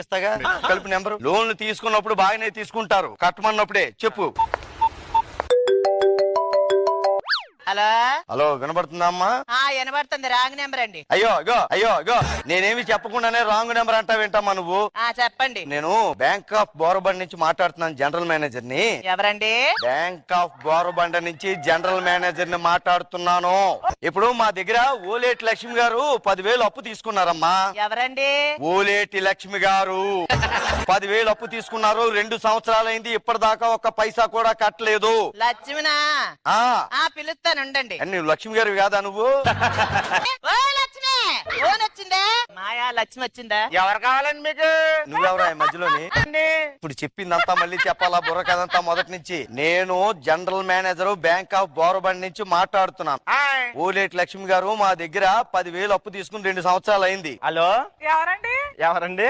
ఇస్తాగా కలిపి నెంబరు. లోన్లు తీసుకున్నప్పుడు బాగానే తీసుకుంటారు, కట్టమన్నప్పుడే చెప్పు. హలో హలో, వినబడుతుందా అమ్మా? వినబడుతుంది. రాంగ్ నెంబర్ అండి. అయ్యో నేనేమి చెప్పకుండానే రాంగ్ నెంబర్ అంటా వింటామా నువ్వు? చెప్పండి. నేను బ్యాంక్ ఆఫ్ బోరబండ్ నుంచి మాట్లాడుతున్నాను, జనరల్ మేనేజర్ ని. ఎవరండి? బ్యాంక్ ఆఫ్ బోరబండ నుంచి జనరల్ మేనేజర్ ని మాట్లాడుతున్నాను. ఇప్పుడు మా దగ్గర ఓలేటి లక్ష్మి గారు 10,000 అప్పు తీసుకున్నారమ్మా. ఎవరండి? ఓలేటి లక్ష్మి గారు 10,000 అప్పు తీసుకున్నారు. 2 సంవత్సరాలైంది, ఇప్పటిదాకా ఒక్క పైసా కూడా కట్టలేదు. లక్ష్మినా? పిలుస్తాను ఉండండి. నువ్వు లక్ష్మి గారు కాదా నువ్వు? ఓ లక్ష్మి, ఫోన్ వచ్చిందా? మాయా లక్ష్మి వచ్చిందా? ఎవరు కావాలండి మీకు? నువ్వెవరా మధ్యలోని? ఇప్పుడు చెప్పిందంతా మళ్ళీ చెప్పాలా? బుర్ర కదంతా మొదటి నుంచి. నేను జనరల్ మేనేజర్ బ్యాంక్ ఆఫ్ బోరబండ్ నుంచి మాట్లాడుతున్నాను. ఓలేటి లక్ష్మి గారు మా దగ్గర 10,000 అప్పు తీసుకుని 2 సంవత్సరాలు అయింది. హలో, ఎవరండి? ఎవరండి?